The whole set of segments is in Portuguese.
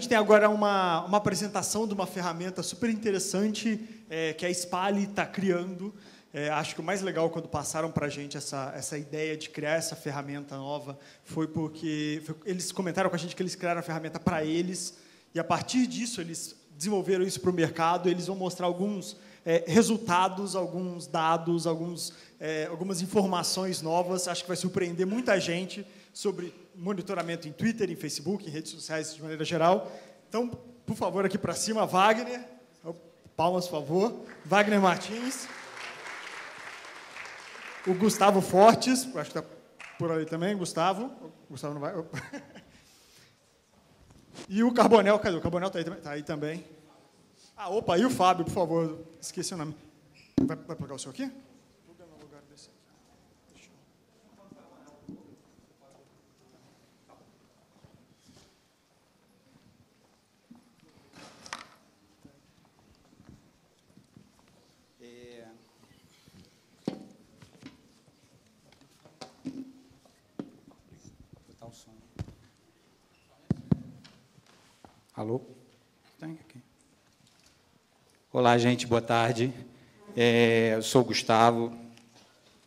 gente tem agora uma apresentação de uma ferramenta super interessante que a Spali está criando. Acho que o mais legal quando passaram para a gente essa ideia de criar essa ferramenta nova foi porque eles comentaram com a gente que eles criaram a ferramenta para eles e, a partir disso, eles desenvolveram isso para o mercado. Eles vão mostrar alguns resultados, alguns dados, algumas informações novas. Acho que vai surpreender muita gente sobre monitoramento em Twitter, em Facebook, em redes sociais de maneira geral. Então, por favor, aqui para cima, Wagner. Palmas, por favor. Wagner Martins. O Gustavo Fortes, acho que está por ali também, Gustavo. O Gustavo não vai. E o Carbonel, cadê? O Carbonel está aí também. Opa, e o Fábio, por favor. Esqueci o nome. Vai pegar o seu aqui? Alô? Olá, gente, boa tarde. Eu sou o Gustavo,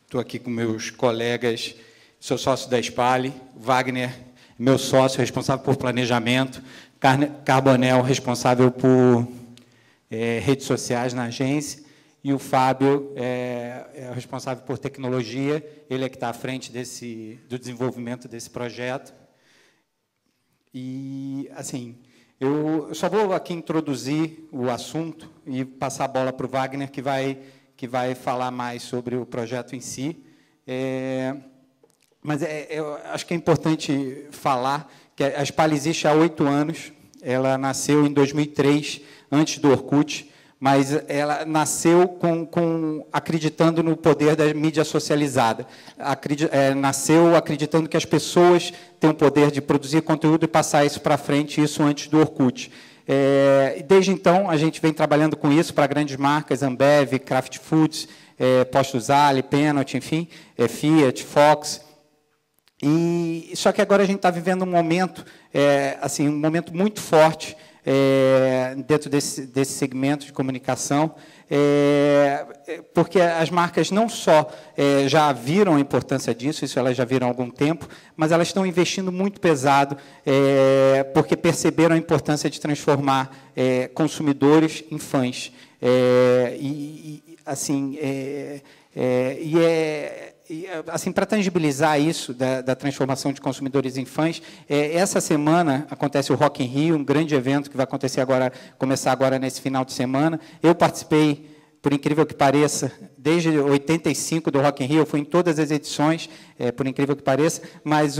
estou aqui com meus colegas, sou sócio da Spali, Wagner, meu sócio, responsável por planejamento, Carbonel, responsável por redes sociais na agência, e o Fábio é responsável por tecnologia, ele é que está à frente do desenvolvimento desse projeto. E, assim, eu só vou aqui introduzir o assunto e passar a bola para o Wagner, que vai falar mais sobre o projeto em si. Mas eu acho que é importante falar que a Spali existe há 8 anos. Ela nasceu em 2003, antes do Orkut, mas ela nasceu acreditando no poder da mídia socializada. Nasceu acreditando que as pessoas têm o poder de produzir conteúdo e passar isso para frente, isso antes do Orkut. Desde então, a gente vem trabalhando com isso para grandes marcas, Ambev, Kraft Foods, Postos Ali, Penalty, enfim, Fiat, Fox. Só que agora a gente está vivendo um momento, assim, um momento muito forte, dentro desse segmento de comunicação, porque as marcas não só já viram a importância disso, isso elas já viram há algum tempo, mas elas estão investindo muito pesado, porque perceberam a importância de transformar consumidores em fãs. Assim, para tangibilizar isso, da transformação de consumidores em fãs, essa semana acontece o Rock in Rio, um grande evento que vai começar agora nesse final de semana. Eu participei, por incrível que pareça, desde 85 do Rock in Rio, eu fui em todas as edições, por incrível que pareça, mas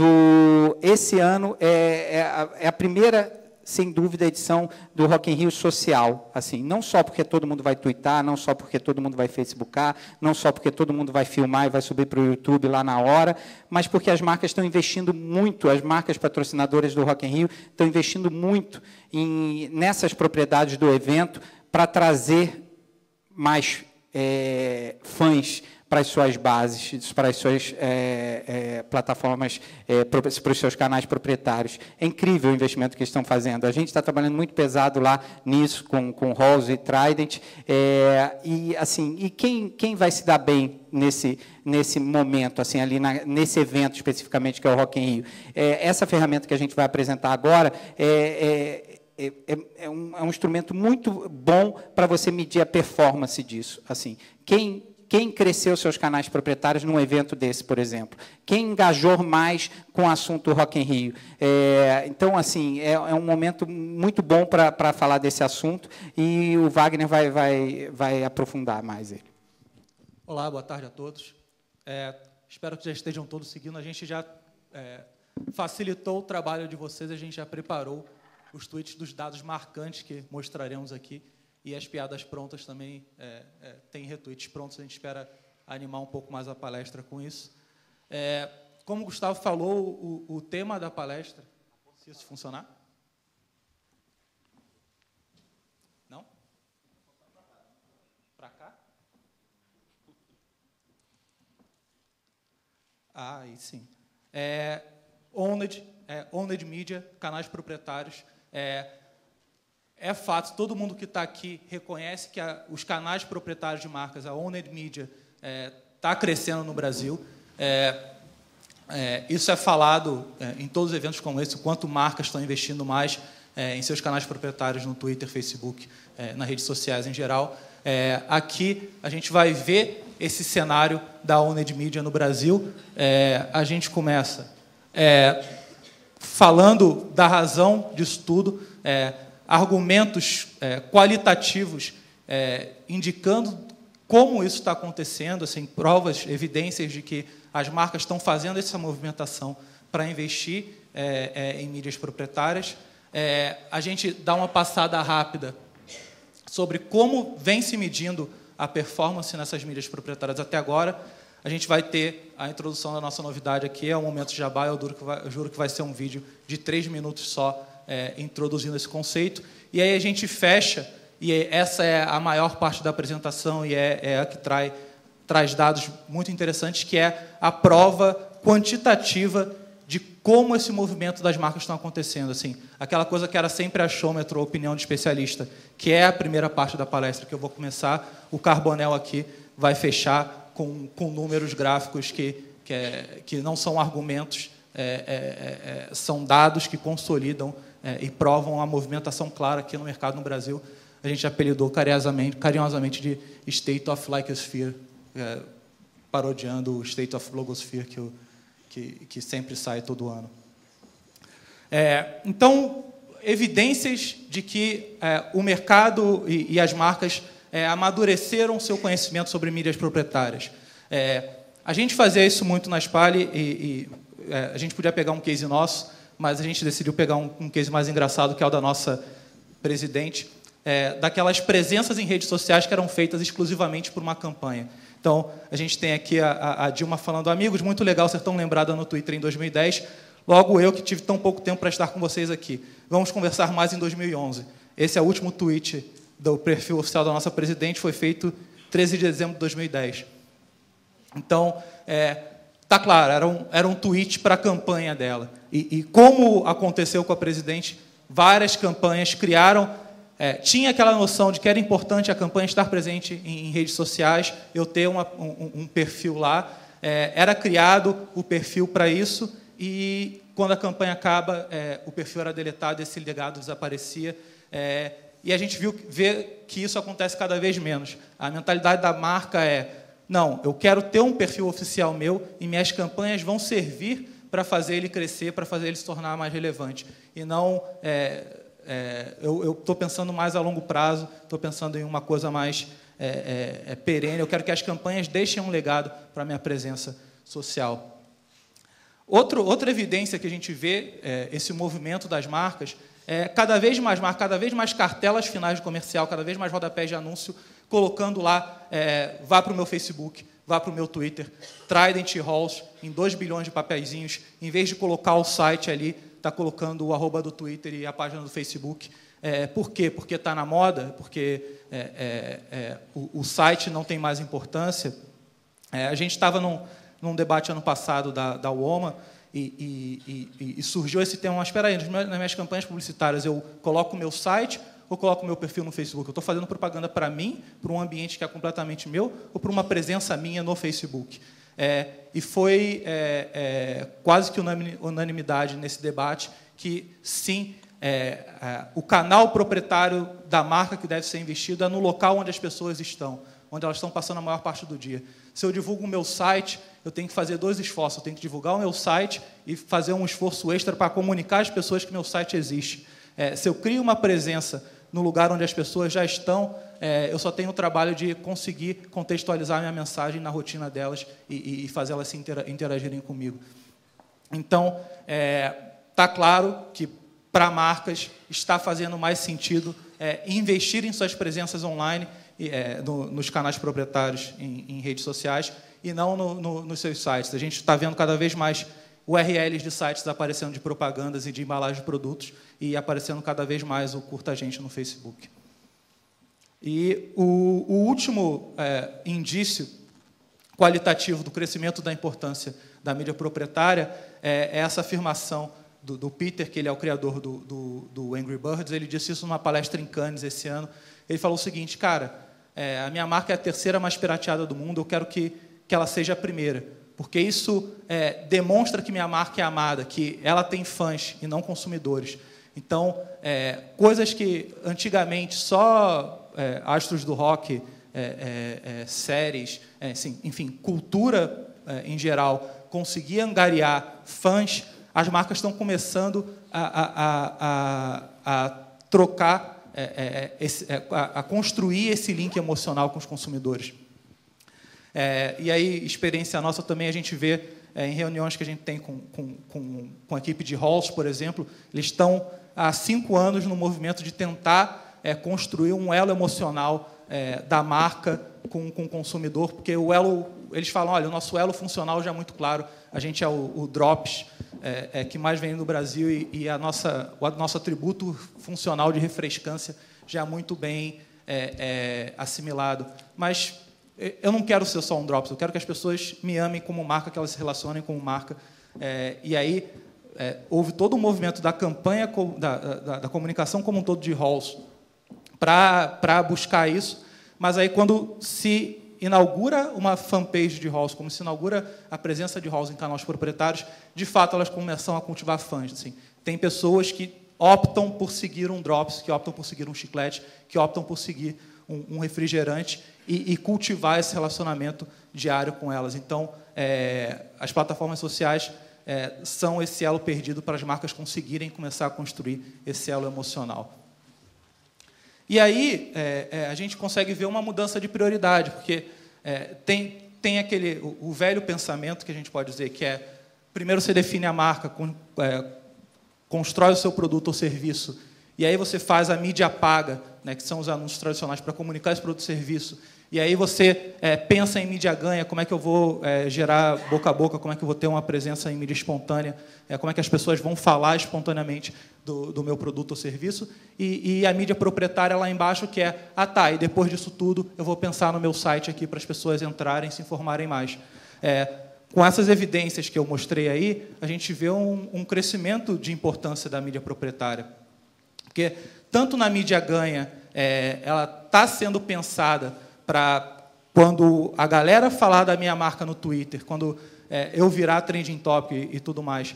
esse ano é a primeira, sem dúvida, a edição do Rock in Rio social, assim, não só porque todo mundo vai twittar, não só porque todo mundo vai facebookar, não só porque todo mundo vai filmar e vai subir para o YouTube lá na hora, mas porque as marcas estão investindo muito, as marcas patrocinadoras do Rock in Rio estão investindo muito nessas propriedades do evento para trazer mais fãs para as suas bases, para as suas plataformas, para os seus canais proprietários. É incrível o investimento que eles estão fazendo. A gente está trabalhando muito pesado lá nisso, com Halsey e Trident. Quem vai se dar bem nesse momento, assim, ali nesse evento especificamente, que é o Rock in Rio? Essa ferramenta que a gente vai apresentar agora é um instrumento muito bom para você medir a performance disso. Assim, quem cresceu seus canais proprietários num evento desse, por exemplo? Quem engajou mais com o assunto Rock in Rio? Então, assim, é um momento muito bom para falar desse assunto, e o Wagner vai aprofundar mais ele. Olá, boa tarde a todos. Espero que já estejam todos seguindo. A gente já facilitou o trabalho de vocês, a gente já preparou os tweets dos dados marcantes que mostraremos aqui, e as piadas prontas também, tem retweets prontos, a gente espera animar um pouco mais a palestra com isso. Como o Gustavo falou, o tema da palestra, se isso funcionar? Não? Para cá? Aí sim. Owned Media, canais proprietários. É fato, todo mundo que está aqui reconhece que os canais proprietários de marcas, a Owned Media, está crescendo no Brasil. Isso é falado em todos os eventos como esse, o quanto marcas estão investindo mais em seus canais proprietários no Twitter, Facebook, nas redes sociais em geral. Aqui a gente vai ver esse cenário da Owned Media no Brasil. A gente começa falando da razão disso tudo, argumentos qualitativos indicando como isso está acontecendo, assim, provas, evidências de que as marcas estão fazendo essa movimentação para investir em mídias proprietárias. A gente dá uma passada rápida sobre como vem se medindo a performance nessas mídias proprietárias até agora. A gente vai ter a introdução da nossa novidade aqui, é o Momento Jabá. Eu juro que vai ser um vídeo de 3 minutos só, introduzindo esse conceito. E aí a gente fecha, e essa é a maior parte da apresentação, e é a que traz dados muito interessantes, que é a prova quantitativa de como esse movimento das marcas estão acontecendo. Assim, aquela coisa que era sempre achômetro, opinião de especialista, que é a primeira parte da palestra que eu vou começar. O Carbonell aqui vai fechar com números gráficos que não são argumentos, são dados que consolidam e provam a movimentação clara aqui no mercado no Brasil. A gente apelidou carinhosamente de State of Lycosphere, parodiando o State of Logosphere, que sempre sai todo ano. Então, evidências de que o mercado e as marcas amadureceram seu conhecimento sobre mídias proprietárias. A gente fazia isso muito na Spali, e a gente podia pegar um case nosso, mas a gente decidiu pegar um case mais engraçado, que é o da nossa presidente, daquelas presenças em redes sociais que eram feitas exclusivamente por uma campanha. Então, a gente tem aqui a Dilma falando: amigos, muito legal ser tão lembrada no Twitter em 2010, logo eu que tive tão pouco tempo para estar com vocês aqui. Vamos conversar mais em 2011. Esse é o último tweet do perfil oficial da nossa presidente, foi feito 13 de dezembro de 2010. Então, está claro, era um tweet para a campanha dela. E como aconteceu com a presidente, várias campanhas criaram... tinha aquela noção de que era importante a campanha estar presente em redes sociais, eu ter um perfil lá. Era criado o perfil para isso, e quando a campanha acaba, o perfil era deletado, esse legado desaparecia. E a gente vê que isso acontece cada vez menos. A mentalidade da marca não, eu quero ter um perfil oficial meu e minhas campanhas vão servir para fazer ele crescer, para fazer ele se tornar mais relevante. E não... eu estou pensando mais a longo prazo, estou pensando em uma coisa mais perene. Eu quero que as campanhas deixem um legado para a minha presença social. Outra evidência que a gente vê, esse movimento das marcas, cada vez mais marcas, cada vez mais cartelas finais de comercial, cada vez mais rodapés de anúncio, colocando lá, vá para o meu Facebook, vá para o meu Twitter, Trident Halls, em 2 bilhões de papeizinhos, em vez de colocar o site ali, está colocando o arroba do Twitter e a página do Facebook. Por quê? Porque está na moda? Porque o site não tem mais importância? A gente estava num debate ano passado da UOMA e surgiu esse tema: mas espera aí, nas minhas campanhas publicitárias eu coloco o meu site ou coloco o meu perfil no Facebook? Eu estou fazendo propaganda para mim, para um ambiente que é completamente meu, ou para uma presença minha no Facebook? E foi quase que unanimidade nesse debate que, sim, o canal proprietário da marca que deve ser investido é no local onde as pessoas estão, onde elas estão passando a maior parte do dia. Se eu divulgo o meu site, eu tenho que fazer 2 esforços. Eu tenho que divulgar o meu site e fazer um esforço extra para comunicar às pessoas que meu site existe. Se eu crio uma presença no lugar onde as pessoas já estão, eu só tenho o trabalho de conseguir contextualizar a minha mensagem na rotina delas e fazer elas se interagirem comigo. Então, está claro que, para marcas, está fazendo mais sentido investir em suas presenças online, nos canais proprietários em redes sociais, e não nos seus sites. A gente está vendo cada vez mais URLs de sites aparecendo, de propagandas e de embalagem de produtos, e aparecendo cada vez mais o Curta a Gente no Facebook. E o último indício qualitativo do crescimento da importância da mídia proprietária é essa afirmação do Peter, que ele é o criador do Angry Birds. Ele disse isso numa palestra em Cannes esse ano. Ele falou o seguinte: cara, a minha marca é a terceira mais pirateada do mundo, eu quero que ela seja a primeira, porque isso demonstra que minha marca é amada, que ela tem fãs e não consumidores. Então, coisas que antigamente só astros do rock, séries, enfim, cultura em geral, conseguia angariar fãs, as marcas estão começando a trocar, a construir esse link emocional com os consumidores. E aí, experiência nossa também, a gente vê em reuniões que a gente tem com a equipe de halls, por exemplo, eles estão há 5 anos no movimento de tentar construir um elo emocional da marca com o consumidor, porque o elo, eles falam, olha, o nosso elo funcional já é muito claro, a gente é o Drops, que mais vem no Brasil, e o nosso atributo funcional de refrescância já é muito bem assimilado. Mas eu não quero ser só um Drops, eu quero que as pessoas me amem como marca, que elas se relacionem como marca. E aí houve todo um movimento da campanha, da comunicação como um todo de halls, para buscar isso. Mas aí, quando se inaugura uma fanpage de halls, como se inaugura a presença de halls em canais proprietários, de fato, elas começam a cultivar fãs. Assim. Tem pessoas que optam por seguir um Drops, que optam por seguir um chiclete, que optam por seguir um refrigerante e cultivar esse relacionamento diário com elas. Então, as plataformas sociais são esse elo perdido para as marcas conseguirem começar a construir esse elo emocional. E aí a gente consegue ver uma mudança de prioridade, porque tem o velho pensamento que a gente pode dizer que primeiro você define a marca, constrói o seu produto ou serviço, e aí você faz a mídia paga, né, que são os anúncios tradicionais para comunicar esse produto ou serviço, e aí você pensa em mídia ganha, como é que eu vou gerar boca a boca, como é que eu vou ter uma presença em mídia espontânea, como é que as pessoas vão falar espontaneamente do meu produto ou serviço, e a mídia proprietária lá embaixo, que e depois disso tudo eu vou pensar no meu site aqui para as pessoas entrarem e se informarem mais. Com essas evidências que eu mostrei aí, a gente vê um crescimento de importância da mídia proprietária. Porque, tanto na mídia ganha, ela está sendo pensada para, quando a galera falar da minha marca no Twitter, quando eu virar trending topic e tudo mais,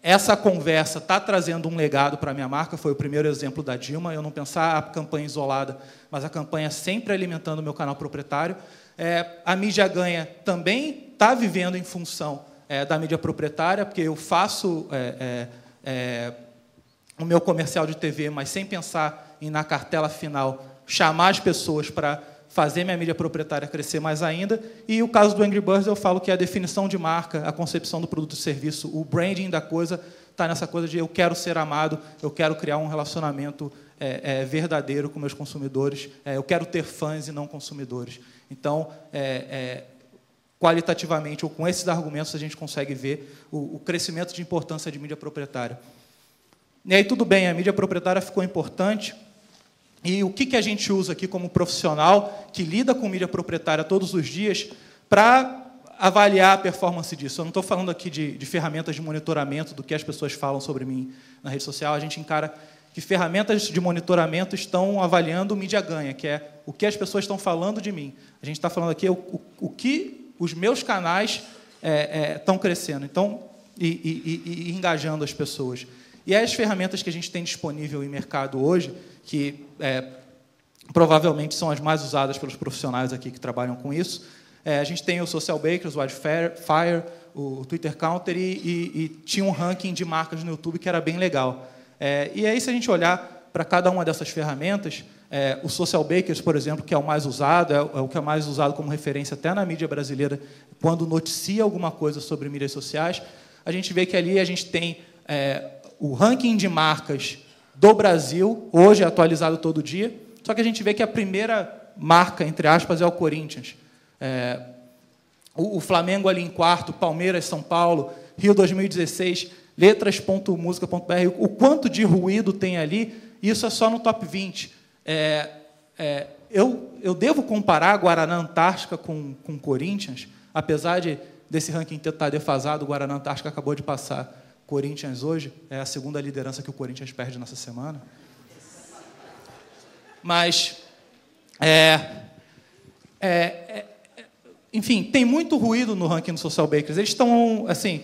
essa conversa está trazendo um legado para a minha marca. Foi o primeiro exemplo da Dilma, eu não pensar a campanha isolada, mas a campanha sempre alimentando o meu canal proprietário. A mídia ganha também está vivendo em função da mídia proprietária, porque eu faço o meu comercial de TV, mas sem pensar em, na cartela final, chamar as pessoas para fazer minha mídia proprietária crescer mais ainda. E o caso do Angry Birds, eu falo que a definição de marca, a concepção do produto e serviço, o branding da coisa, está nessa coisa de eu quero ser amado, eu quero criar um relacionamento verdadeiro com meus consumidores, eu quero ter fãs e não consumidores. Então, qualitativamente, ou com esses argumentos, a gente consegue ver o crescimento de importância de mídia proprietária. E aí, tudo bem, a mídia proprietária ficou importante, e o que a gente usa aqui como profissional que lida com mídia proprietária todos os dias para avaliar a performance disso? Eu não estou falando aqui de ferramentas de monitoramento do que as pessoas falam sobre mim na rede social. A gente encara que ferramentas de monitoramento estão avaliando o mídia ganha, que é o que as pessoas estão falando de mim. A gente está falando aqui o que os meus canais estão crescendo, então, e engajando as pessoas. E as ferramentas que a gente tem disponível em mercado hoje, que provavelmente são as mais usadas pelos profissionais aqui que trabalham com isso, a gente tem o Social Bakers, o Wildfire, o Twitter Counter, e tinha um ranking de marcas no YouTube que era bem legal. E aí, se a gente olhar para cada uma dessas ferramentas, o Social Bakers, por exemplo, que é o mais usado, é o que é mais usado como referência até na mídia brasileira, quando noticia alguma coisa sobre mídias sociais, a gente vê que ali a gente tem o ranking de marcas do Brasil, hoje é atualizado todo dia, só que a gente vê que a primeira marca, entre aspas, é o Corinthians. O Flamengo ali em quarto, Palmeiras, São Paulo, Rio 2016, letras.musica.br, o quanto de ruído tem ali, isso é só no top 20. Eu devo comparar a Guaraná Antártica com Corinthians, apesar desse ranking estar defasado, o Guaraná Antártica acabou de passar Corinthians hoje, é a segunda liderança que o Corinthians perde nessa semana. Mas, enfim, tem muito ruído no ranking do Social Bakers. Eles estão, assim,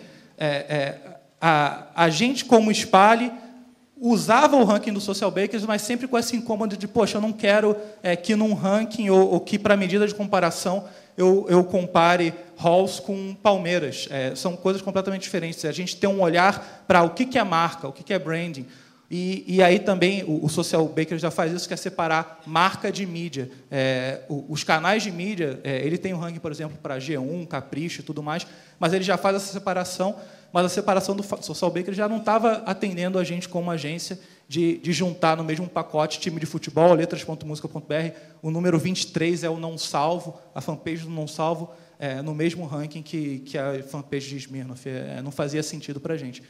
a gente, como Spali, usava o ranking do Social Bakers, mas sempre com esse incômodo de, poxa, eu não quero que num ranking ou que, para medida de comparação, eu compare Halls com Palmeiras. São coisas completamente diferentes. A gente tem um olhar para o que é marca, o que é branding. E aí também o Social Bakers já faz isso, que é separar marca de mídia. Os canais de mídia, ele tem um ranking, por exemplo, para G1, Capricho e tudo mais, mas ele já faz essa separação, mas a separação do Social Bakers já não estava atendendo a gente como agência de juntar no mesmo pacote time de futebol, letras.musica.br, o número 23 é o Não Salvo, a fanpage do Não Salvo, no mesmo ranking que a fanpage de Smirnoff. Não fazia sentido para a gente.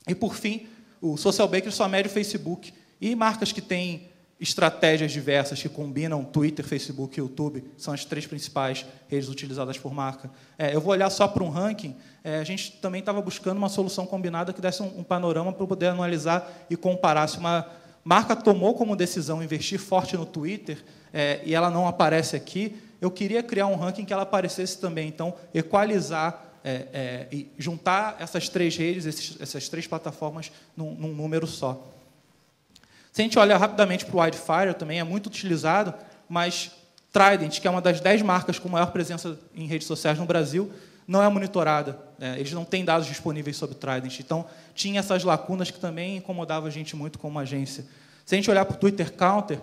E, por fim, o Social Bakers só mede o Facebook. E marcas que têm estratégias diversas, que combinam Twitter, Facebook e YouTube, são as 3 principais redes utilizadas por marca. Eu vou olhar só para um ranking. A gente também estava buscando uma solução combinada que desse um panorama para poder analisar e comparar. Se uma marca tomou como decisão investir forte no Twitter e ela não aparece aqui, eu queria criar um ranking que ela aparecesse também. Então, equalizar e juntar essas 3 redes, essas 3 plataformas num número só. Se a gente olhar rapidamente para o Wildfire, também é muito utilizado, mas Trident, que é uma das 10 marcas com maior presença em redes sociais no Brasil, não é monitorada. Eles não têm dados disponíveis sobre Trident. Então, tinha essas lacunas que também incomodavam a gente muito como agência. Se a gente olhar para o Twitter Counter,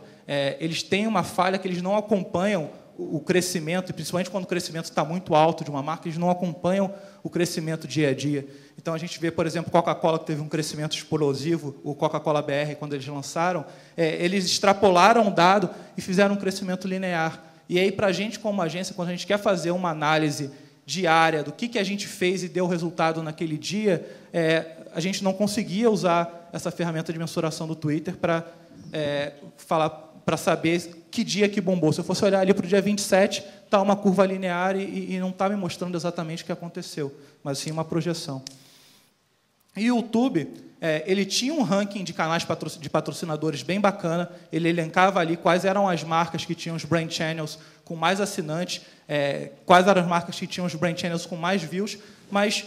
eles têm uma falha que eles não acompanham o crescimento, e principalmente quando o crescimento está muito alto de uma marca, eles não acompanham o crescimento dia a dia. Então, a gente vê, por exemplo, Coca-Cola, que teve um crescimento explosivo, o Coca-Cola BR, quando eles lançaram, eles extrapolaram o dado e fizeram um crescimento linear. E aí, para a gente, como agência, quando a gente quer fazer uma análise diária do que a gente fez e deu resultado naquele dia, a gente não conseguia usar essa ferramenta de mensuração do Twitter para saber que dia que bombou. Se eu fosse olhar ali para o dia 27, está uma curva linear e não está me mostrando exatamente o que aconteceu, mas sim uma projeção. E o YouTube, ele tinha um ranking de canais de patrocinadores bem bacana, ele elencava ali quais eram as marcas que tinham os brand channels com mais assinantes, quais eram as marcas que tinham os brand channels com mais views, mas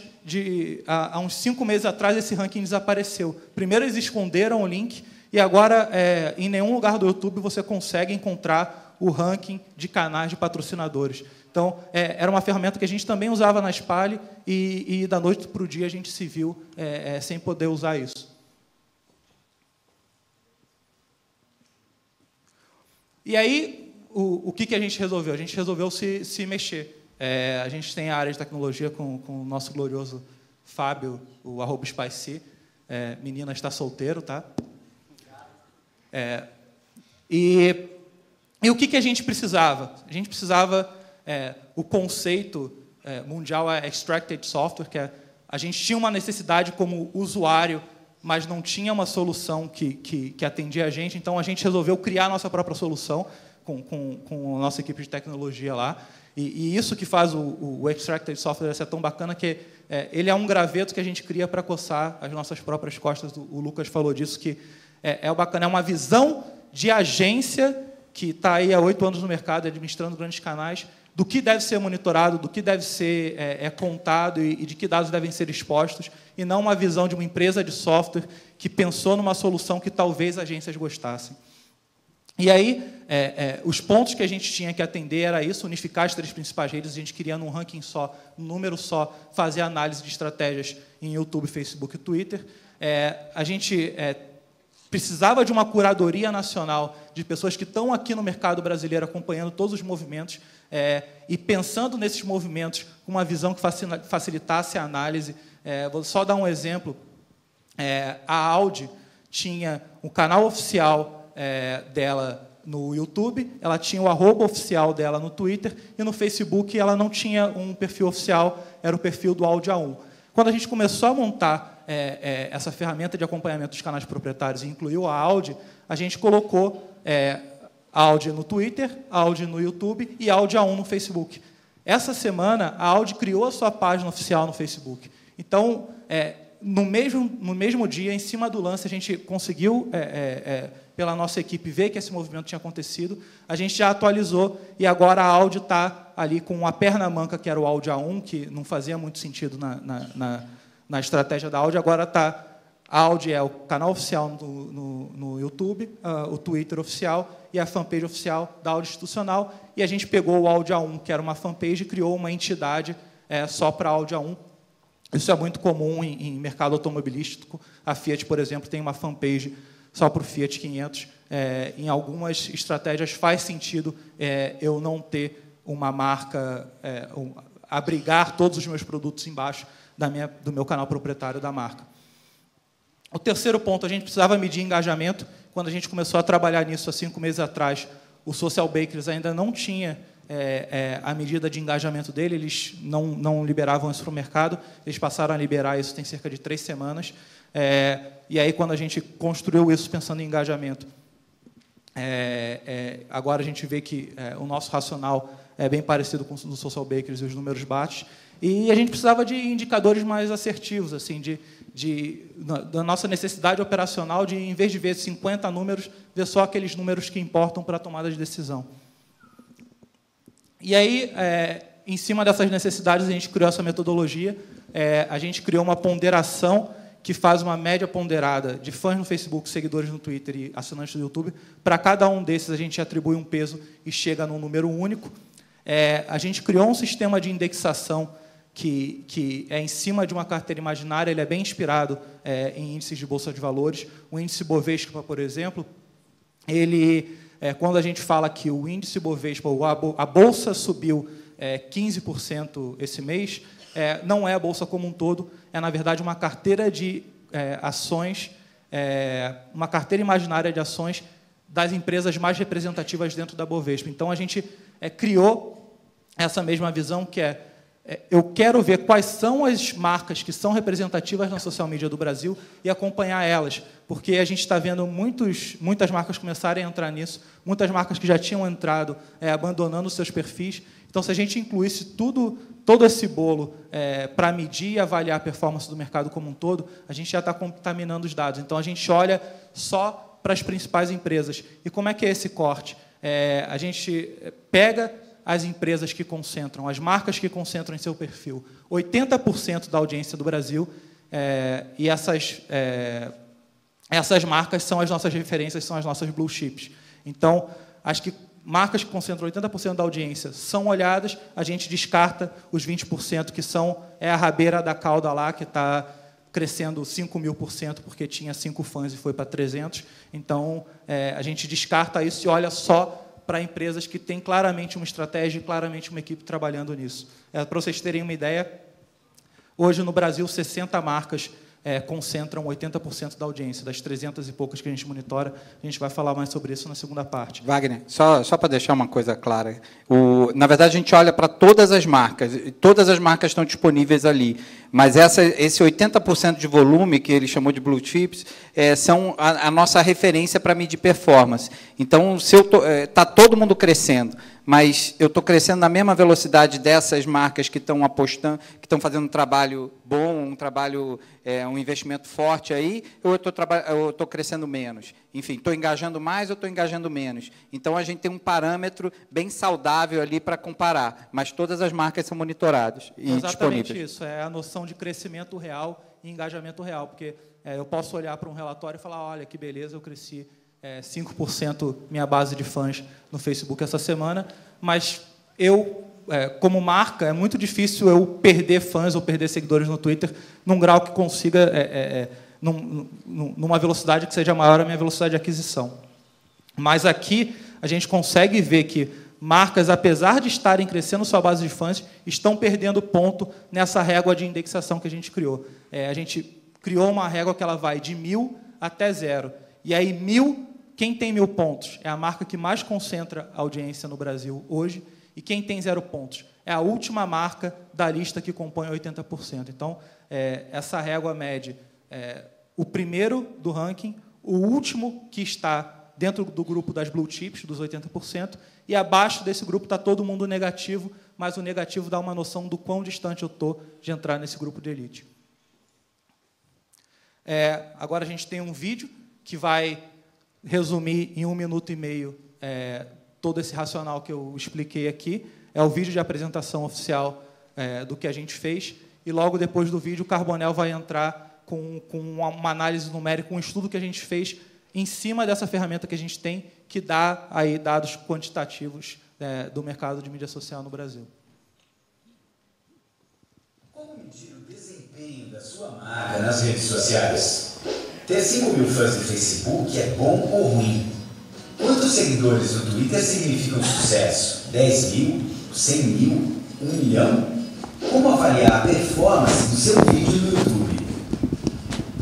há uns 5 meses atrás esse ranking desapareceu. Primeiro eles esconderam o link, e agora, em nenhum lugar do YouTube você consegue encontrar o ranking de canais de patrocinadores. Então, era uma ferramenta que a gente também usava na Spali e da noite para o dia a gente se viu sem poder usar isso. E aí, o que a gente resolveu? A gente resolveu se mexer. A gente tem a área de tecnologia com o nosso glorioso Fábio, o @Spicy. Menina está solteiro, tá? E o que a gente precisava? A gente precisava, o conceito mundial é Extracted Software, que a gente tinha uma necessidade como usuário, mas não tinha uma solução que atendia a gente, então a gente resolveu criar a nossa própria solução com a nossa equipe de tecnologia lá. E isso que faz o Extracted Software ser tão bacana, que ele é um graveto que a gente cria para coçar as nossas próprias costas. O Lucas falou disso, que é bacana, é uma visão de agência que está aí há 8 anos no mercado, administrando grandes canais, do que deve ser monitorado, do que deve ser contado e de que dados devem ser expostos, e não uma visão de uma empresa de software que pensou numa solução que talvez agências gostassem. E aí, os pontos que a gente tinha que atender era isso, unificar as 3 principais redes, a gente queria num ranking só, num número só, fazer análise de estratégias em YouTube, Facebook e Twitter. A gente precisava de uma curadoria nacional de pessoas que estão aqui no mercado brasileiro acompanhando todos os movimentos e pensando nesses movimentos com uma visão que facilitasse a análise. Vou só dar um exemplo. A Audi tinha um canal oficial dela no YouTube, ela tinha o @oficial dela no Twitter, e no Facebook ela não tinha um perfil oficial, era o perfil do Audi A1. Quando a gente começou a montar essa ferramenta de acompanhamento dos canais proprietários e incluiu a Audi, a gente colocou a Audi no Twitter, a Audi no YouTube e a Audi A1 no Facebook. Essa semana, a Audi criou a sua página oficial no Facebook. Então, no mesmo dia, em cima do lance, a gente conseguiu, pela nossa equipe, ver que esse movimento tinha acontecido. A gente já atualizou e agora a Audi está ali com a perna manca, que era o Audi A1, que não fazia muito sentido na estratégia da Audi. Agora está... A Audi é o canal oficial no YouTube, o Twitter oficial e a fanpage oficial da Audi institucional. E a gente pegou o Audi A1, que era uma fanpage, e criou uma entidade só para a Audi A1. Isso é muito comum em mercado automobilístico. A Fiat, por exemplo, tem uma fanpage só para o Fiat 500. Em algumas estratégias faz sentido eu não ter uma marca, abrigar todos os meus produtos embaixo do meu canal proprietário da marca. O terceiro ponto, a gente precisava medir engajamento. Quando a gente começou a trabalhar nisso há 5 meses atrás, o Social Bakers ainda não tinha a medida de engajamento dele, eles não liberavam isso para o mercado, eles passaram a liberar isso tem cerca de 3 semanas. E aí, quando a gente construiu isso pensando em engajamento, agora a gente vê que o nosso racional é bem parecido com o do Social Bakers e os números batem. E a gente precisava de indicadores mais assertivos, assim, da nossa necessidade operacional de, em vez de ver 50 números, ver só aqueles números que importam para a tomada de decisão. E aí, em cima dessas necessidades, a gente criou essa metodologia. A gente criou uma ponderação que faz uma média ponderada de fãs no Facebook, seguidores no Twitter e assinantes do YouTube. Para cada um desses, a gente atribui um peso e chega num número único. A gente criou um sistema de indexação que é em cima de uma carteira imaginária, ele é bem inspirado em índices de bolsa de valores. O índice Bovespa, por exemplo, quando a gente fala que o índice Bovespa, a bolsa subiu 15% esse mês, não é a bolsa como um todo, é, na verdade, uma carteira de ações, uma carteira imaginária de ações das empresas mais representativas dentro da Bovespa. Então, a gente criou essa mesma visão, que eu quero ver quais são as marcas que são representativas na social media do Brasil e acompanhar elas, porque a gente está vendo muitas marcas começarem a entrar nisso, muitas marcas que já tinham entrado abandonando seus perfis. Então, se a gente incluísse todo esse bolo para medir e avaliar a performance do mercado como um todo, a gente já está contaminando os dados. Então, a gente olha só para as principais empresas. E como é que é esse corte? A gente pega as empresas que concentram, as marcas que concentram em seu perfil 80% da audiência do Brasil, e essas marcas são as nossas referências, são as nossas blue chips. Então, as marcas que concentram 80% da audiência são olhadas, a gente descarta os 20% que são a rabeira da cauda lá, que está crescendo 5.000%, porque tinha 5 fãs e foi para 300. Então, a gente descarta isso e olha só para empresas que têm claramente uma estratégia e claramente uma equipe trabalhando nisso. Para vocês terem uma ideia, hoje no Brasil, 60 marcas concentram 80% da audiência, das 300 e poucas que a gente monitora. A gente vai falar mais sobre isso na segunda parte. Wagner, só para deixar uma coisa clara. Na verdade, a gente olha para todas as marcas, e todas as marcas estão disponíveis ali, mas esse 80% de volume, que ele chamou de blue chips, são a nossa referência para medir performance. Então, se está todo mundo crescendo, mas eu estou crescendo na mesma velocidade dessas marcas que estão apostando, que estão fazendo um trabalho bom, um investimento forte aí, ou eu estou crescendo menos? Enfim, estou engajando mais ou estou engajando menos? Então, a gente tem um parâmetro bem saudável ali para comparar, mas todas as marcas são monitoradas e exatamente disponíveis. Exatamente isso, é a noção de crescimento real e engajamento real, porque eu posso olhar para um relatório e falar, olha, que beleza, eu cresci 5% minha base de fãs no Facebook essa semana, mas como marca, é muito difícil eu perder fãs ou perder seguidores no Twitter num grau que consiga, numa velocidade que seja maior a minha velocidade de aquisição. Mas aqui a gente consegue ver que marcas, apesar de estarem crescendo sua base de fãs, estão perdendo ponto nessa régua de indexação que a gente criou. A gente criou uma régua que ela vai de 1.000 até 0. E aí, 1.000, quem tem 1.000 pontos é a marca que mais concentra a audiência no Brasil hoje, e quem tem 0 pontos é a última marca da lista que compõe 80%. Então, essa régua mede o primeiro do ranking, o último que está dentro do grupo das blue chips, dos 80%, e abaixo desse grupo está todo mundo negativo, mas o negativo dá uma noção do quão distante eu estou de entrar nesse grupo de elite. Agora a gente tem um vídeo que vai resumir em 1 minuto e meio todo esse racional que eu expliquei aqui. É o vídeo de apresentação oficial do que a gente fez, e logo depois do vídeo o Carbonell vai entrar com uma análise numérica, um estudo que a gente fez em cima dessa ferramenta que a gente tem, que dá aí dados quantitativos do mercado de mídia social no Brasil. Como medir o desempenho da sua marca nas redes sociais? Ter 5 mil fãs no Facebook é bom ou ruim? Quantos seguidores no Twitter significam sucesso? 10 mil? 100 mil? 1 milhão? Como avaliar a performance do seu vídeo no YouTube?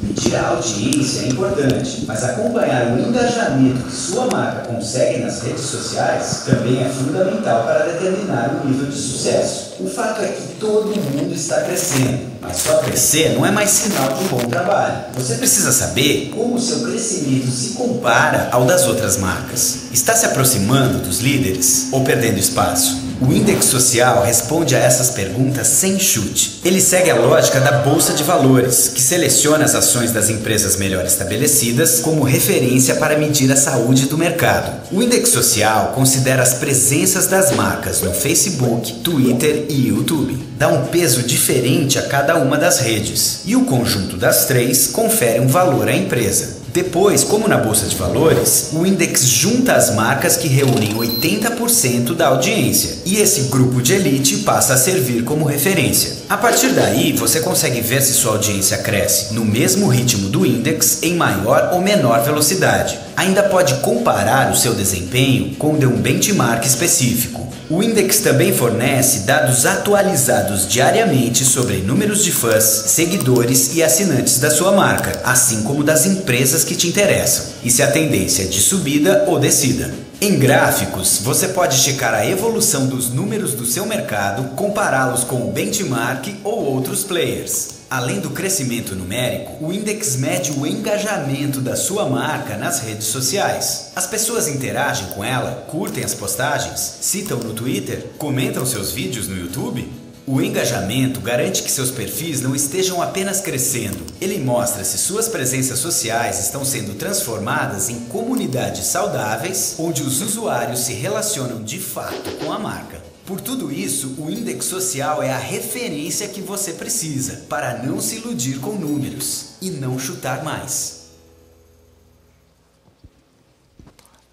Medir a audiência é importante, mas acompanhar o engajamento que sua marca consegue nas redes sociais também é fundamental para determinar o nível de sucesso. O fato é que todo mundo está crescendo, mas só crescer não é mais sinal de um bom trabalho. Você precisa saber como o seu crescimento se compara ao das outras marcas. Está se aproximando dos líderes ou perdendo espaço? O Index Social responde a essas perguntas sem chute. Ele segue a lógica da Bolsa de Valores, que seleciona as ações das empresas melhor estabelecidas como referência para medir a saúde do mercado. O Index Social considera as presenças das marcas no Facebook, Twitter e YouTube. Dá um peso diferente a cada uma das redes, e o conjunto das três confere um valor à empresa. Depois, como na Bolsa de Valores, o Index junta as marcas que reúnem 80% da audiência, e esse grupo de elite passa a servir como referência. A partir daí, você consegue ver se sua audiência cresce no mesmo ritmo do Index, em maior ou menor velocidade. Ainda pode comparar o seu desempenho com o de um benchmark específico. O Index também fornece dados atualizados diariamente sobre números de fãs, seguidores e assinantes da sua marca, assim como das empresas que te interessam, e se a tendência é de subida ou descida. Em gráficos, você pode checar a evolução dos números do seu mercado, compará-los com o benchmark ou outros players. Além do crescimento numérico, o Index mede o engajamento da sua marca nas redes sociais. As pessoas interagem com ela, curtem as postagens, citam no Twitter, comentam seus vídeos no YouTube. O engajamento garante que seus perfis não estejam apenas crescendo. Ele mostra se suas presenças sociais estão sendo transformadas em comunidades saudáveis, onde os usuários se relacionam de fato com a marca. Por tudo isso, o Index Social é a referência que você precisa para não se iludir com números e não chutar mais.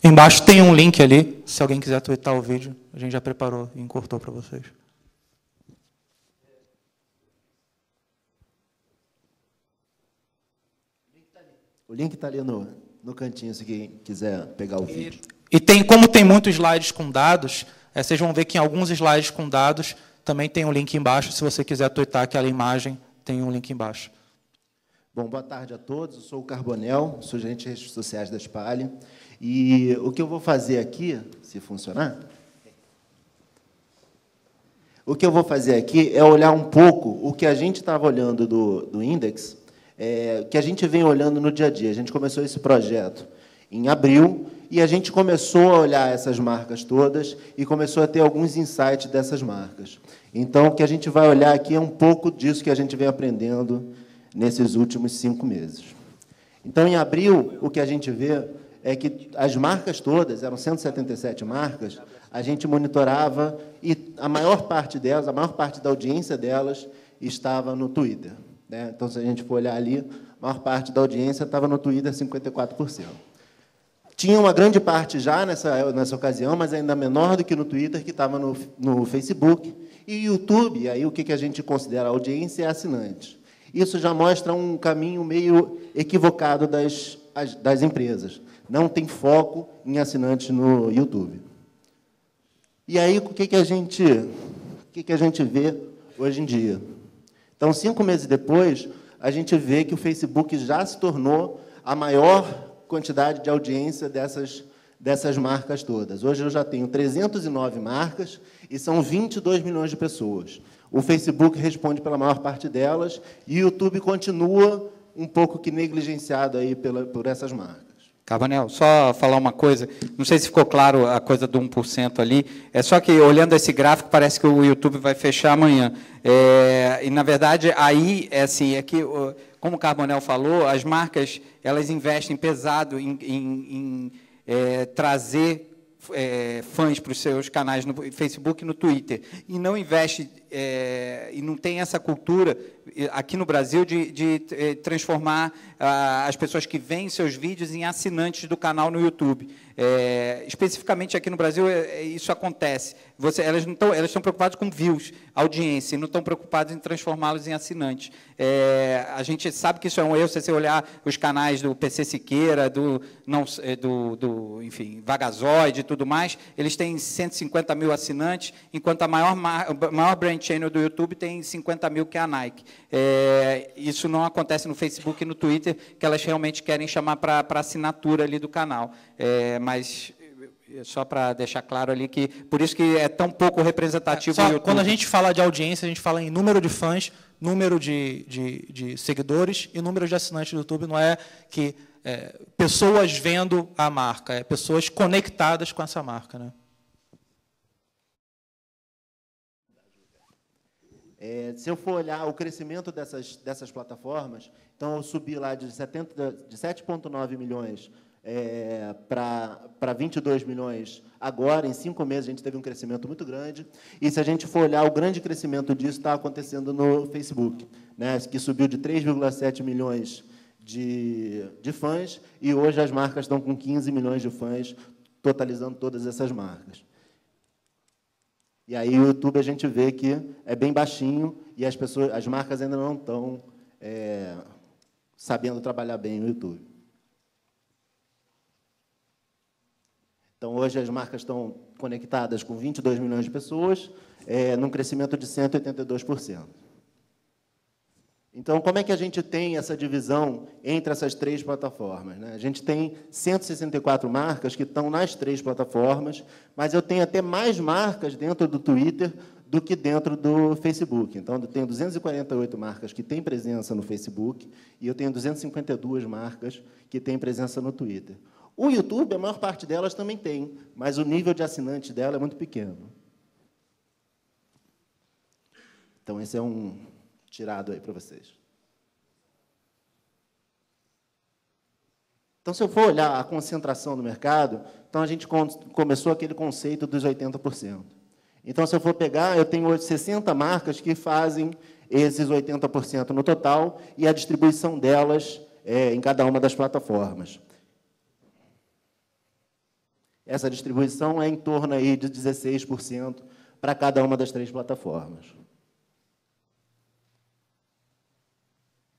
Embaixo tem um link ali, se alguém quiser tweetar o vídeo, a gente já preparou e encurtou para vocês. O link está ali no cantinho, se quem quiser pegar o vídeo. E como tem muitos slides com dados, vocês vão ver que em alguns slides com dados também tem um link embaixo. Se você quiser tweetar aquela imagem, tem um link embaixo. Bom, boa tarde a todos. Eu sou o Carbonell, sou gerente de redes sociais da Spali. E o que eu vou fazer aqui, se funcionar, o que eu vou fazer aqui é olhar um pouco o que a gente estava olhando do Index, que a gente vem olhando no dia a dia. A gente começou esse projeto em abril, e a gente começou a olhar essas marcas todas e começou a ter alguns insights dessas marcas. Então, o que a gente vai olhar aqui é um pouco disso que a gente vem aprendendo nesses últimos 5 meses. Então, em abril, o que a gente vê é que as marcas todas, eram 177 marcas, a gente monitorava, e a maior parte delas, a maior parte da audiência delas estava no Twitter. Né? Então, se a gente for olhar ali, a maior parte da audiência estava no Twitter, 54%. Tinha uma grande parte já nessa ocasião, mas ainda menor do que no Twitter, que estava no Facebook. E YouTube, aí o que a gente considera audiência é assinantes. Isso já mostra um caminho meio equivocado das empresas. Não tem foco em assinantes no YouTube. E aí, o que a gente vê hoje em dia? Então, 5 meses depois, a gente vê que o Facebook já se tornou a maior quantidade de audiência dessas marcas todas. Hoje eu já tenho 309 marcas e são 22 milhões de pessoas. O Facebook responde pela maior parte delas e o YouTube continua um pouco que negligenciado aí por essas marcas. Carbonell, só falar uma coisa, não sei se ficou claro a coisa do 1% ali, é só que, olhando esse gráfico, parece que o YouTube vai fechar amanhã. E, na verdade, aí, é assim, é que como o Carbonell falou, as marcas elas investem pesado em trazer fãs para os seus canais no Facebook e no Twitter, e não investe, e não tem essa cultura aqui no Brasil de transformar as pessoas que veem seus vídeos em assinantes do canal no YouTube. Especificamente aqui no Brasil, isso acontece. Elas estão preocupadas com views, audiência, e não estão preocupadas em transformá-los em assinantes. A gente sabe que isso é um erro, se você olhar os canais do PC Siqueira, enfim, Vagazoide e tudo mais, eles têm 150 mil assinantes, enquanto a maior brand channel do YouTube tem 50 mil, que é a Nike. Isso não acontece no Facebook e no Twitter, que elas realmente querem chamar para assinatura ali do canal. Mas só para deixar claro ali que por isso que é tão pouco representativo o YouTube. Quando a gente fala de audiência, a gente fala em número de fãs, número de seguidores e número de assinantes do YouTube. Não é que pessoas vendo a marca, é pessoas conectadas com essa marca, né? Se eu for olhar o crescimento dessas plataformas, então eu subi lá de 7,9 milhões para 22 milhões agora, em 5 meses, a gente teve um crescimento muito grande. E, se a gente for olhar, o grande crescimento disso está acontecendo no Facebook, né, que subiu de 3,7 milhões de fãs, e hoje as marcas estão com 15 milhões de fãs, totalizando todas essas marcas. E aí o YouTube a gente vê que é bem baixinho e as marcas ainda não estão sabendo trabalhar bem o YouTube. Então, hoje as marcas estão conectadas com 22 milhões de pessoas, num crescimento de 182%. Então, como é que a gente tem essa divisão entre essas 3 plataformas, né? A gente tem 164 marcas que estão nas 3 plataformas, mas eu tenho até mais marcas dentro do Twitter do que dentro do Facebook. Então, eu tenho 248 marcas que têm presença no Facebook e eu tenho 252 marcas que têm presença no Twitter. O YouTube, a maior parte delas também tem, mas o nível de assinantes dela é muito pequeno. Então, esse é um tirado aí para vocês. Então, se eu for olhar a concentração do mercado, então a gente começou aquele conceito dos 80%. Então, se eu for pegar, eu tenho 60 marcas que fazem esses 80% no total e a distribuição delas em cada uma das plataformas. Essa distribuição é em torno aí de 16% para cada uma das 3 plataformas.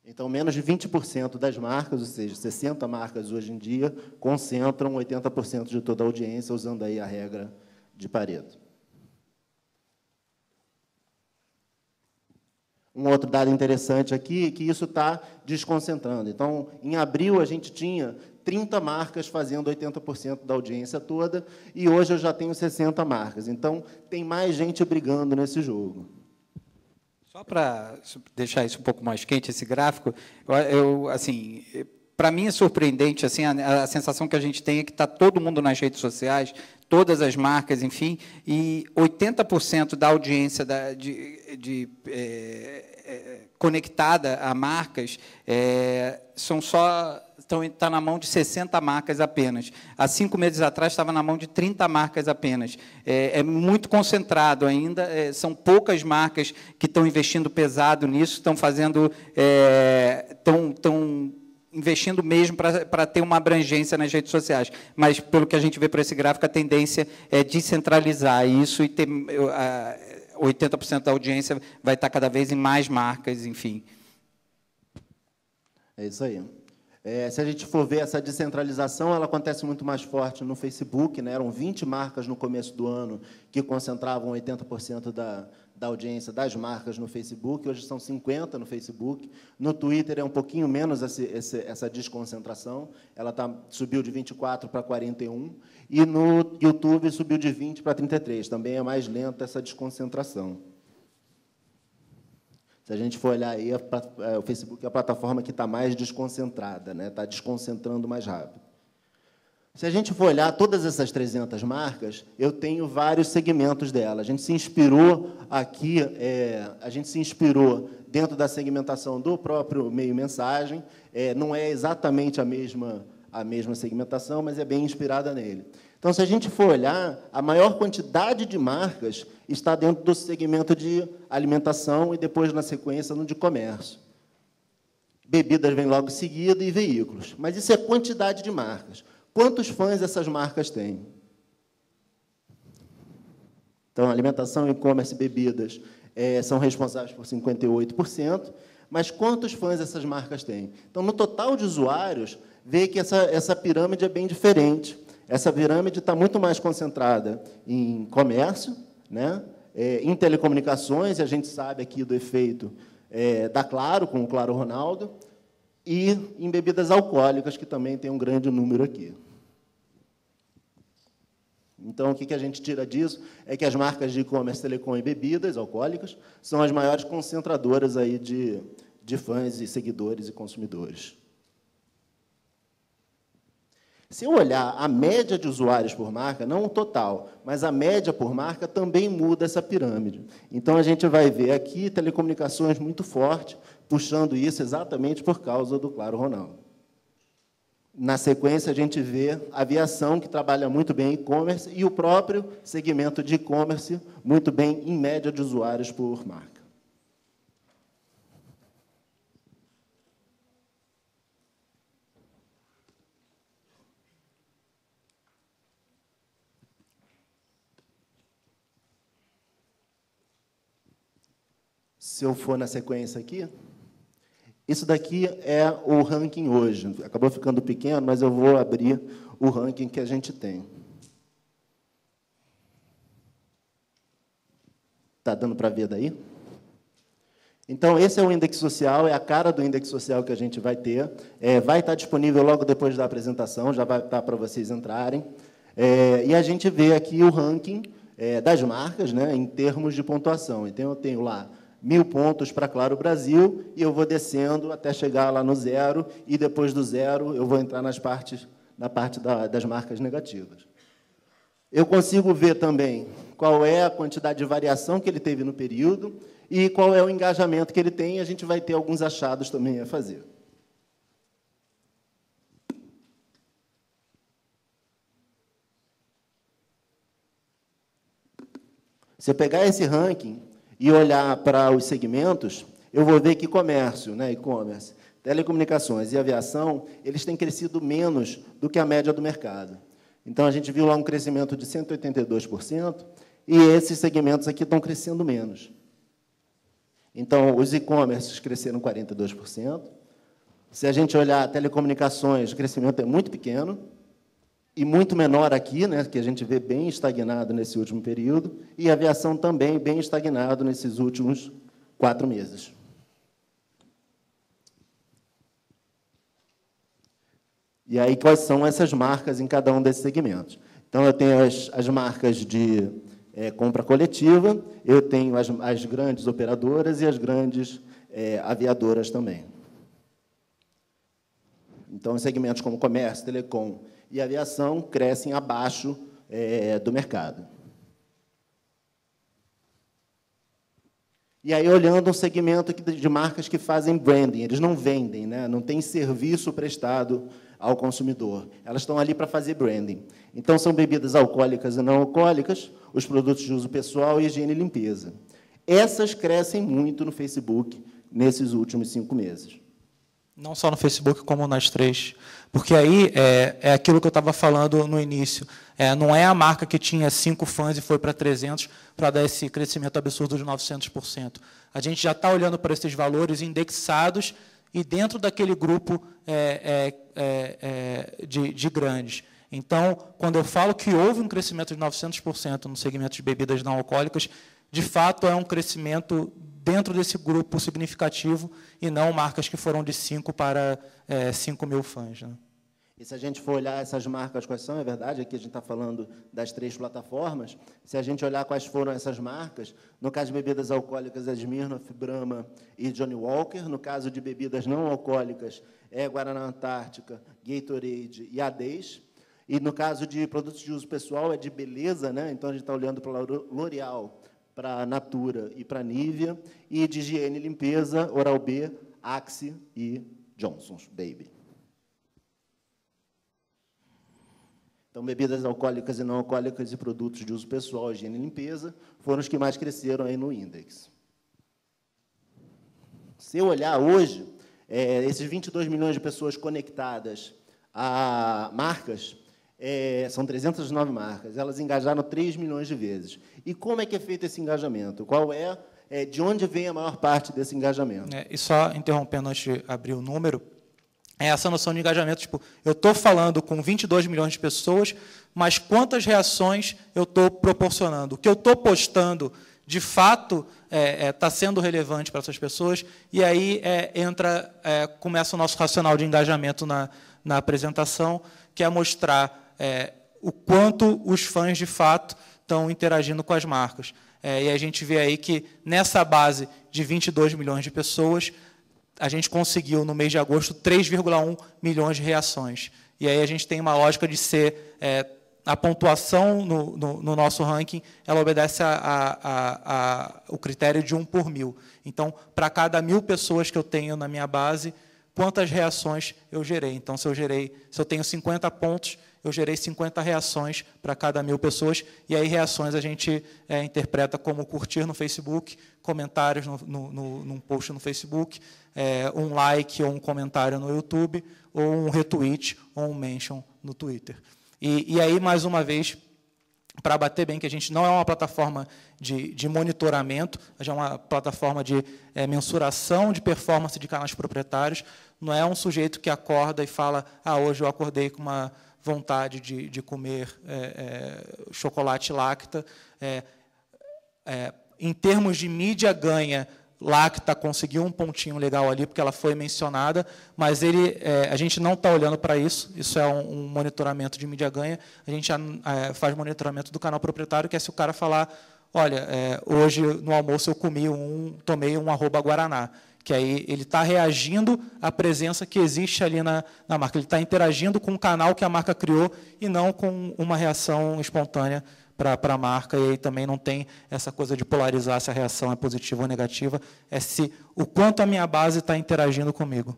Então, menos de 20% das marcas, ou seja, 60 marcas hoje em dia, concentram 80% de toda a audiência, usando aí a regra de Pareto. Um outro dado interessante aqui é que isso está desconcentrando. Então, em abril, a gente tinha 30 marcas fazendo 80% da audiência toda, e hoje eu já tenho 60 marcas. Então, tem mais gente brigando nesse jogo. Só para deixar isso um pouco mais quente, esse gráfico, assim, para mim é surpreendente, assim, a sensação que a gente tem é que está todo mundo nas redes sociais, todas as marcas, enfim, e 80% da audiência conectada a marcas está na mão de 60 marcas apenas. Há 5 meses atrás estava na mão de 30 marcas apenas. É muito concentrado ainda, são poucas marcas que estão investindo pesado nisso, estão investindo mesmo para ter uma abrangência nas redes sociais. Mas, pelo que a gente vê por esse gráfico, a tendência é descentralizar isso e ter 80% da audiência vai estar cada vez em mais marcas, enfim. É isso aí. Se a gente for ver essa descentralização, ela acontece muito mais forte no Facebook, né? Eram 20 marcas no começo do ano que concentravam 80% da audiência das marcas no Facebook, hoje são 50 no Facebook. No Twitter é um pouquinho menos essa desconcentração, ela subiu de 24 para 41, e no YouTube subiu de 20 para 33, também é mais lenta essa desconcentração. Se a gente for olhar aí, o Facebook é a plataforma que está mais desconcentrada, né? Está desconcentrando mais rápido. Se a gente for olhar todas essas 300 marcas, eu tenho vários segmentos dela. A gente se inspirou aqui, a gente se inspirou dentro da segmentação do próprio meio mensagem. Não é exatamente a mesma segmentação, mas é bem inspirada nele. Então, se a gente for olhar, a maior quantidade de marcas está dentro do segmento de alimentação e depois, na sequência, no de comércio. Bebidas vem logo em seguida e veículos. Mas isso é quantidade de marcas. Quantos fãs essas marcas têm? Então, alimentação, e-commerce e bebidas são responsáveis por 58%, mas quantos fãs essas marcas têm? Então, no total de usuários, vê que essa pirâmide é bem diferente. Essa pirâmide está muito mais concentrada em comércio, né? Em telecomunicações, e a gente sabe aqui do efeito da Claro, com o Claro Ronaldo, e em bebidas alcoólicas, que também tem um grande número aqui. Então, o que a gente tira disso é que as marcas de e-commerce, telecom e bebidas alcoólicas são as maiores concentradoras aí de fãs e seguidores e consumidores. Se eu olhar a média de usuários por marca, não o total, mas a média por marca, também muda essa pirâmide. Então, a gente vai ver aqui telecomunicações muito forte, puxando isso exatamente por causa do Claro Ronaldo. Na sequência, a gente vê a aviação, que trabalha muito bem em e-commerce, e o próprio segmento de e-commerce, muito bem em média de usuários por marca. Se eu for na sequência aqui, isso daqui é o ranking hoje. Acabou ficando pequeno, mas eu vou abrir o ranking que a gente tem. Está dando para ver daí? Então, esse é o índice social, é a cara do índice social que a gente vai ter. Vai estar disponível logo depois da apresentação, já vai estar para vocês entrarem. E a gente vê aqui o ranking das marcas, né, em termos de pontuação. Então, eu tenho lá 1.000 pontos para Claro Brasil, e eu vou descendo até chegar lá no 0, e depois do 0 eu vou entrar na parte das marcas negativas. Eu consigo ver também qual é a quantidade de variação que ele teve no período e qual é o engajamento que ele tem, e a gente vai ter alguns achados também a fazer. Se eu pegar esse ranking e olhar para os segmentos, eu vou ver que comércio, né, e-commerce, telecomunicações e aviação, eles têm crescido menos do que a média do mercado. Então, a gente viu lá um crescimento de 182%, e esses segmentos aqui estão crescendo menos. Então, os e-commerces cresceram 42%. Se a gente olhar telecomunicações, o crescimento é muito pequeno, e muito menor aqui, né, que a gente vê bem estagnado nesse último período, e a aviação também bem estagnado nesses últimos 4 meses. E aí, quais são essas marcas em cada um desses segmentos? Então, eu tenho as marcas de compra coletiva, eu tenho as grandes operadoras e as grandes aviadoras também. Então, segmentos como comércio, telecom e aviação crescem abaixo do mercado. E aí, olhando um segmento de marcas que fazem branding, eles não vendem, né? Não tem serviço prestado ao consumidor. Elas estão ali para fazer branding. Então, são bebidas alcoólicas e não alcoólicas, os produtos de uso pessoal e higiene e limpeza. Essas crescem muito no Facebook nesses últimos 5 meses. Não só no Facebook, como nas 3. Porque aí é aquilo que eu estava falando no início. Não é a marca que tinha 5 fãs e foi para 300 para dar esse crescimento absurdo de 900%. A gente já está olhando para esses valores indexados e dentro daquele grupo de grandes. Então, quando eu falo que houve um crescimento de 900% no segmento de bebidas não alcoólicas, de fato é um crescimento dentro desse grupo significativo e não marcas que foram de 5 para 5.000 fãs. Né? E se a gente for olhar essas marcas, quais são, é verdade, aqui a gente está falando das 3 plataformas, se a gente olhar quais foram essas marcas, no caso de bebidas alcoólicas, é Smirnoff, Brahma e Johnny Walker, no caso de bebidas não alcoólicas, é Guaraná Antártica, Gatorade e Adez. E, no caso de produtos de uso pessoal, é de beleza, né? Então, a gente está olhando para a L'Oréal, para a Natura e para a Nivea, e de higiene e limpeza, Oral-B, Axe e Johnson's Baby. Então, bebidas alcoólicas e não alcoólicas e produtos de uso pessoal, higiene e limpeza, foram os que mais cresceram aí no índice. Se eu olhar hoje, esses 22 milhões de pessoas conectadas a marcas, são 309 marcas, elas engajaram 3 milhões de vezes. E como é que é feito esse engajamento? De onde vem a maior parte desse engajamento? E só interrompendo antes de abrir o número, essa noção de engajamento, tipo, eu estou falando com 22 milhões de pessoas, mas quantas reações eu estou proporcionando? O que eu estou postando, de fato, está sendo relevante para essas pessoas, e aí começa o nosso racional de engajamento na apresentação, que é mostrar o quanto os fãs, de fato, estão interagindo com as marcas. E a gente vê aí que, nessa base de 22 milhões de pessoas, a gente conseguiu, no mês de agosto, 3,1 milhões de reações. E aí a gente tem uma lógica de ser... a pontuação no nosso ranking, ela obedece o critério de 1 por 1000. Então, para cada 1000 pessoas que eu tenho na minha base, quantas reações eu gerei? Então, se eu tenho 50 pontos, eu gerei 50 reações para cada 1000 pessoas, e aí reações a gente interpreta como curtir no Facebook, comentários num post no Facebook, um like ou um comentário no YouTube, ou um retweet ou um mention no Twitter. E aí, mais uma vez, para bater bem que a gente não é uma plataforma de monitoramento, a gente é uma plataforma de mensuração de performance de canais proprietários, não é um sujeito que acorda e fala, hoje eu acordei com uma vontade de comer chocolate Lacta. Em termos de mídia ganha, Lacta conseguiu um pontinho legal ali, porque ela foi mencionada, mas a gente não está olhando para isso, isso é um monitoramento de mídia ganha, a gente faz monitoramento do canal proprietário, que é se o cara falar, olha, hoje no almoço eu tomei um @Guaraná, que aí ele está reagindo à presença que existe ali na marca, ele está interagindo com o canal que a marca criou e não com uma reação espontânea para a marca, e aí também não tem essa coisa de polarizar se a reação é positiva ou negativa, o quanto a minha base está interagindo comigo.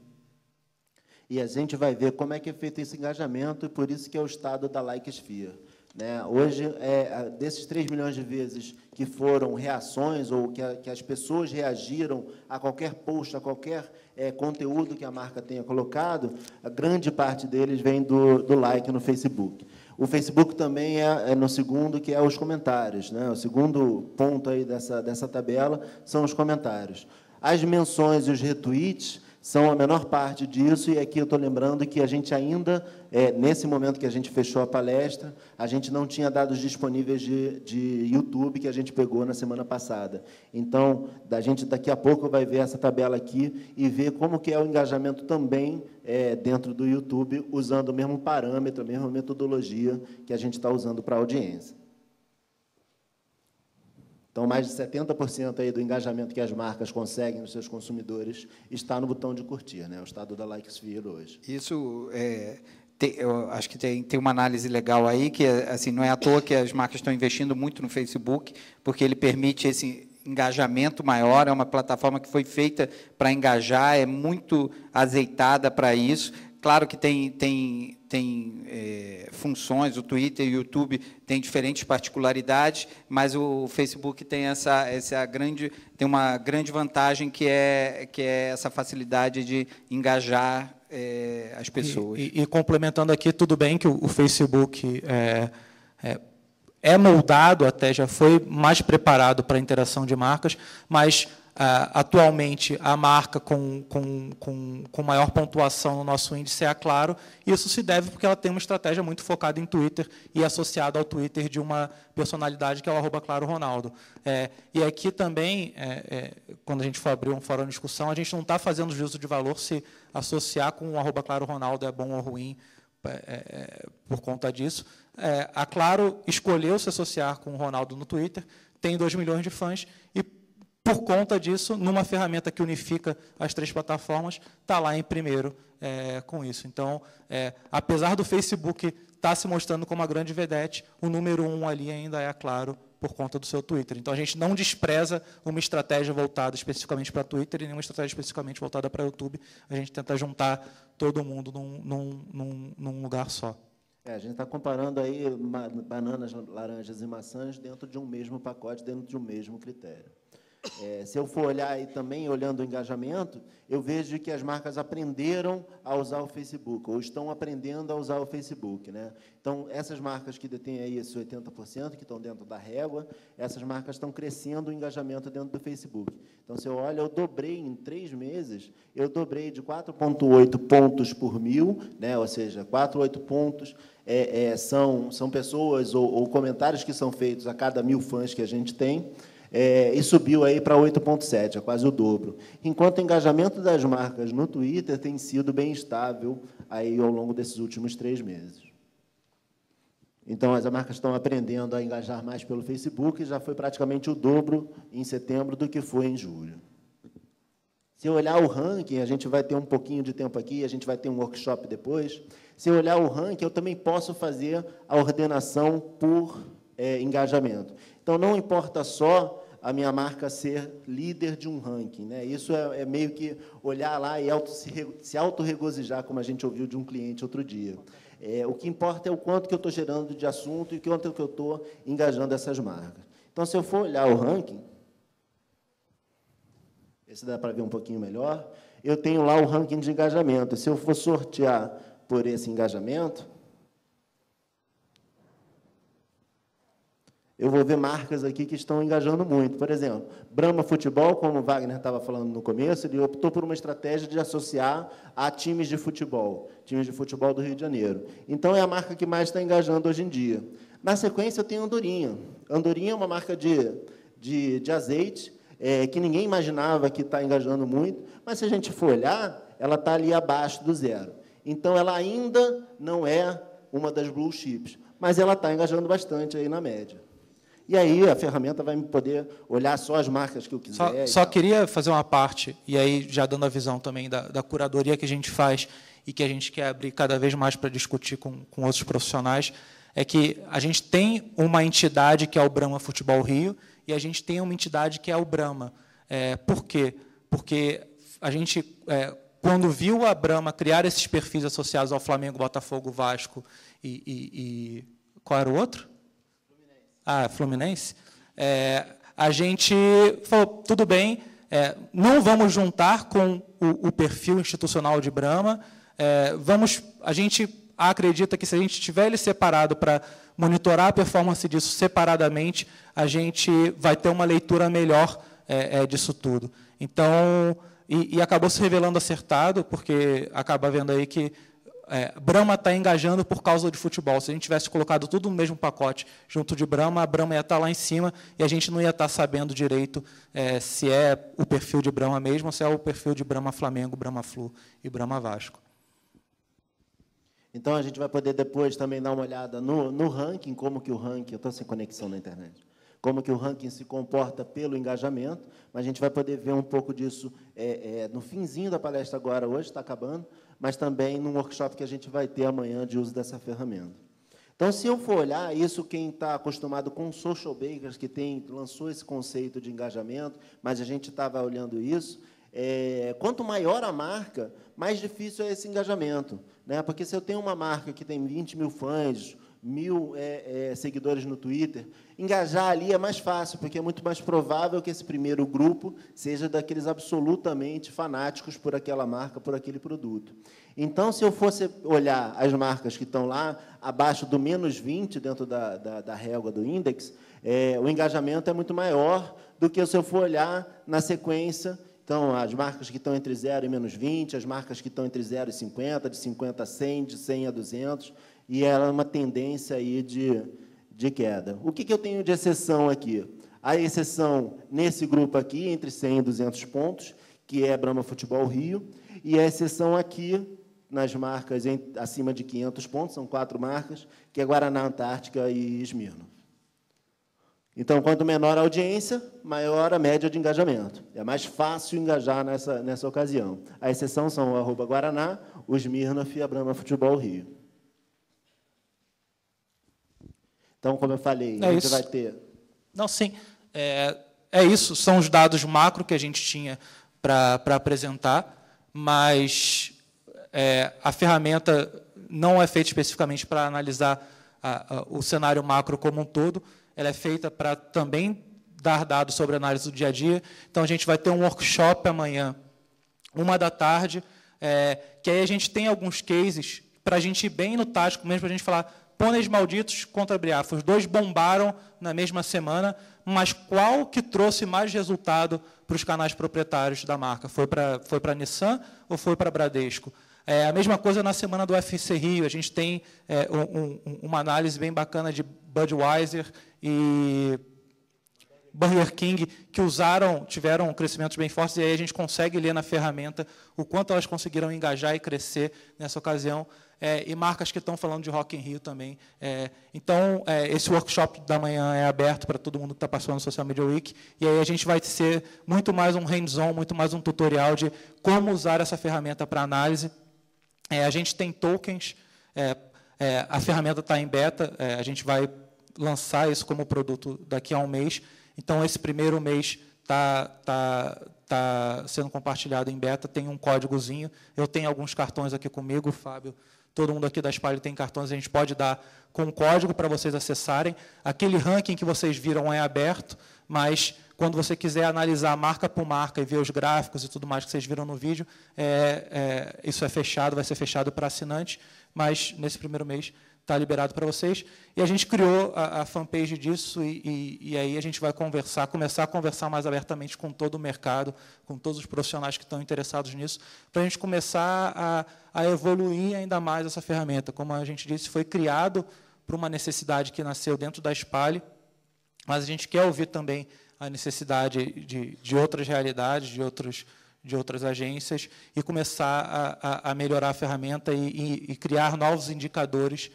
E a gente vai ver como é que é feito esse engajamento, e por isso que é o estado da Likesphere. Né? Hoje, desses 3 milhões de vezes que foram reações, ou que as pessoas reagiram a qualquer post, a qualquer conteúdo que a marca tenha colocado, a grande parte deles vem do like no Facebook. O Facebook também no segundo, que é os comentários. Né? O segundo ponto aí dessa tabela são os comentários. As menções e os retweets são a menor parte disso, e aqui eu estou lembrando que a gente ainda, nesse momento que a gente fechou a palestra, a gente não tinha dados disponíveis de YouTube, que a gente pegou na semana passada. Então, a gente daqui a pouco vai ver essa tabela aqui e ver como que é o engajamento também dentro do YouTube, usando o mesmo parâmetro, a mesma metodologia que a gente está usando para a audiência. Então, mais de 70% aí do engajamento que as marcas conseguem nos seus consumidores está no botão de curtir, né? O estado da Likesphere hoje. Isso, eu acho que tem uma análise legal aí, que assim, não é à toa que as marcas estão investindo muito no Facebook, porque ele permite esse engajamento maior, é uma plataforma que foi feita para engajar, é muito azeitada para isso. Claro que tem funções, o Twitter e o YouTube têm diferentes particularidades, mas o Facebook tem uma grande vantagem, que é essa facilidade de engajar as pessoas. E complementando aqui, tudo bem que o Facebook é moldado, até já foi mais preparado para a interação de marcas, mas atualmente a marca com maior pontuação no nosso índice é a Claro. Isso se deve porque ela tem uma estratégia muito focada em Twitter e associada ao Twitter de uma personalidade que é o @ClaroRonaldo. E aqui também, quando a gente for abrir um fórum de discussão, a gente não está fazendo juízo de valor se associar com o @ClaroRonaldo é bom ou ruim por conta disso. A Claro escolheu se associar com o Ronaldo no Twitter, tem 2 milhões de fãs, e por conta disso, numa ferramenta que unifica as 3 plataformas, está lá em primeiro com isso. Então, apesar do Facebook estar se mostrando como a grande vedete, o número 1 ali ainda é, claro, por conta do seu Twitter. Então, a gente não despreza uma estratégia voltada especificamente para Twitter e nenhuma estratégia especificamente voltada para YouTube. A gente tenta juntar todo mundo num lugar só. A gente está comparando aí bananas, laranjas e maçãs dentro de um mesmo pacote, dentro de um mesmo critério. Se eu for olhar aí também, olhando o engajamento, eu vejo que as marcas aprenderam a usar o Facebook, ou estão aprendendo a usar o Facebook, né? Então, essas marcas que detêm aí esses 80%, que estão dentro da régua, essas marcas estão crescendo o engajamento dentro do Facebook. Então, se eu olho, eu dobrei em 3 meses, eu dobrei de 4,8 pontos por 1.000, né? Ou seja, 4,8 pontos são pessoas ou comentários que são feitos a cada 1.000 fãs que a gente tem, e subiu aí para 8,7, é quase o dobro. Enquanto o engajamento das marcas no Twitter tem sido bem estável aí ao longo desses últimos 3 meses. Então, as marcas estão aprendendo a engajar mais pelo Facebook, e já foi praticamente o dobro em setembro do que foi em julho. Se eu olhar o ranking, a gente vai ter um pouquinho de tempo aqui, a gente vai ter um workshop depois. Se eu olhar o ranking, eu também posso fazer a ordenação por engajamento. Então, não importa só a minha marca ser líder de um ranking, né? Isso é meio que olhar lá e se autorregozijar, como a gente ouviu de um cliente outro dia. O que importa é o quanto que eu estou gerando de assunto e o quanto que eu estou engajando essas marcas. Então, se eu for olhar o ranking, esse dá para ver um pouquinho melhor, eu tenho lá o ranking de engajamento. Se eu for sortear por esse engajamento, eu vou ver marcas aqui que estão engajando muito. Por exemplo, Brahma Futebol, como o Wagner estava falando no começo, ele optou por uma estratégia de associar a times de futebol do Rio de Janeiro. Então, é a marca que mais está engajando hoje em dia. Na sequência, eu tenho Andorinha. Andorinha é uma marca de azeite, que ninguém imaginava que está engajando muito, mas, se a gente for olhar, ela está ali abaixo do 0. Então, ela ainda não é uma das blue chips, mas ela está engajando bastante aí na média. E aí a ferramenta vai me poder olhar só as marcas que eu quiser. Só queria fazer uma parte, e aí já dando a visão também da curadoria que a gente faz e que a gente quer abrir cada vez mais para discutir com outros profissionais, é que a gente tem uma entidade que é o Brahma Futebol Rio e a gente tem uma entidade que é o Brahma. Por quê? Porque a gente, quando viu a Brahma criar esses perfis associados ao Flamengo, Botafogo, Vasco e qual era o outro? Fluminense. A gente falou, tudo bem, não vamos juntar com o perfil institucional de Brahma, a gente acredita que, se a gente tiver ele separado para monitorar a performance disso separadamente, a gente vai ter uma leitura melhor disso tudo. Então, e acabou se revelando acertado, porque acaba vendo aí que Brahma está engajando por causa de futebol. Se a gente tivesse colocado tudo no mesmo pacote junto de Brahma, a Brahma ia estar lá em cima e a gente não ia estar sabendo direito se é o perfil de Brahma mesmo ou se é o perfil de Brahma Flamengo, Brahma Flu e Brahma Vasco. Então, a gente vai poder depois também dar uma olhada no ranking, como que o ranking... Eu estou sem conexão na internet. Como que o ranking se comporta pelo engajamento, mas a gente vai poder ver um pouco disso no finzinho da palestra agora, hoje, está acabando, mas também num workshop que a gente vai ter amanhã de uso dessa ferramenta. Então, se eu for olhar isso, quem está acostumado com Social Bakers, que lançou esse conceito de engajamento, mas a gente estava olhando isso, quanto maior a marca, mais difícil é esse engajamento, né? Porque, se eu tenho uma marca que tem 20.000 fãs, 1.000 seguidores no Twitter, engajar ali é mais fácil, porque é muito mais provável que esse primeiro grupo seja daqueles absolutamente fanáticos por aquela marca, por aquele produto. Então, se eu fosse olhar as marcas que estão lá abaixo do menos 20, dentro da régua do índex, o engajamento é muito maior do que se eu for olhar na sequência. Então, as marcas que estão entre 0 e menos 20, as marcas que estão entre 0 e 50, de 50 a 100, de 100 a 200, e ela é uma tendência aí de queda. O que eu tenho de exceção aqui? A exceção nesse grupo aqui, entre 100 e 200 pontos, que é Brahma Futebol Rio, e a exceção aqui, nas marcas acima de 500 pontos, são 4 marcas, que é Guaraná Antártica e Smirnoff. Então, quanto menor a audiência, maior a média de engajamento. É mais fácil engajar nessa ocasião. A exceção são o @Guaraná, o Smirnoff e a Brahma Futebol Rio. Então, como eu falei, a gente vai ter... Não, sim. É isso, são os dados macro que a gente tinha para apresentar, mas a ferramenta não é feita especificamente para analisar o cenário macro como um todo, ela é feita para também dar dados sobre a análise do dia a dia. Então, a gente vai ter um workshop amanhã, 13h, que aí a gente tem alguns cases para a gente ir bem no tático mesmo, para a gente falar pôneis malditos contra Briafa. Os dois bombaram na mesma semana, mas qual que trouxe mais resultado para os canais proprietários da marca? Foi para a Nissan ou foi para a Bradesco? A mesma coisa na semana do UFC Rio. A gente tem uma análise bem bacana de Budweiser e Burger King, que tiveram crescimentos bem fortes, e aí a gente consegue ler na ferramenta o quanto elas conseguiram engajar e crescer nessa ocasião, e marcas que estão falando de Rock in Rio também. Então, esse workshop da manhã é aberto para todo mundo que está participando do Social Media Week, e aí a gente vai ser muito mais um hands-on, muito mais um tutorial de como usar essa ferramenta para análise. A gente tem tokens, a ferramenta está em beta, a gente vai lançar isso como produto daqui a um mês. Então, esse primeiro mês está sendo compartilhado em beta, tem um códigozinho. Eu tenho alguns cartões aqui comigo, Fábio. Todo mundo aqui da Spali tem cartões, a gente pode dar com código para vocês acessarem. Aquele ranking que vocês viram é aberto, mas quando você quiser analisar marca por marca e ver os gráficos e tudo mais que vocês viram no vídeo, isso é fechado, vai ser fechado para assinante, mas nesse primeiro mês está liberado para vocês. E a gente criou a fanpage disso, e aí a gente vai começar a conversar mais abertamente com todo o mercado, com todos os profissionais que estão interessados nisso, para a gente começar a evoluir ainda mais essa ferramenta. Como a gente disse, foi criado por uma necessidade que nasceu dentro da Spali, mas a gente quer ouvir também a necessidade de outras realidades, de outras agências, e começar a melhorar a ferramenta e criar novos indicadores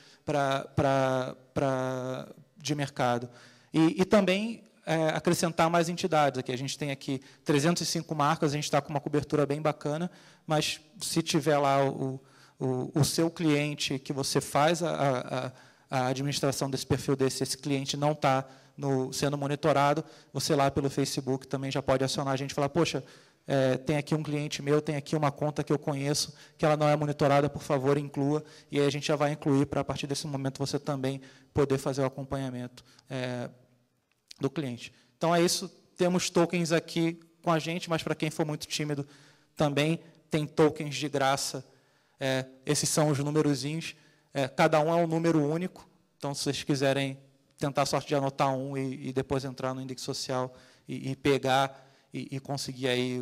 de mercado. E também acrescentar mais entidades. Aqui, a gente tem aqui 305 marcas, a gente está com uma cobertura bem bacana, mas se tiver lá o seu cliente, que você faz a administração desse perfil esse cliente não está sendo monitorado, você lá pelo Facebook também já pode acionar a gente e falar, poxa, tem aqui um cliente meu, tem aqui uma conta que eu conheço, que ela não é monitorada, por favor, inclua, e aí a gente já vai incluir para, a partir desse momento, você também poder fazer o acompanhamento do cliente. Então, é isso. Temos tokens aqui com a gente, mas, para quem for muito tímido, também tem tokens de graça. Esses são os numerozinhos. Cada um é um número único, então, se vocês quiserem tentar a sorte de anotar um e depois entrar no Index Social e pegar e conseguir aí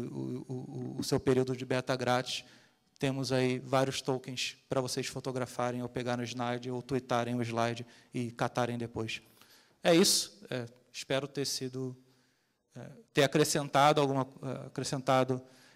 o seu período de beta grátis, temos aí vários tokens para vocês fotografarem ou pegar no slide ou tweetarem o slide e catarem depois. É isso. Espero ter acrescentado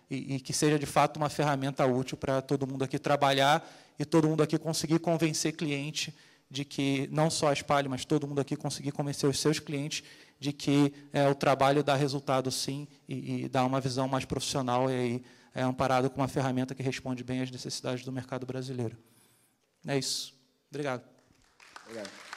e que seja de fato uma ferramenta útil para todo mundo aqui trabalhar e todo mundo aqui conseguir convencer cliente de que, não só a Spali, mas todo mundo aqui conseguir convencer os seus clientes de que o trabalho dá resultado, sim, e dá uma visão mais profissional, e aí amparado com uma ferramenta que responde bem às necessidades do mercado brasileiro. É isso. Obrigado. Obrigado.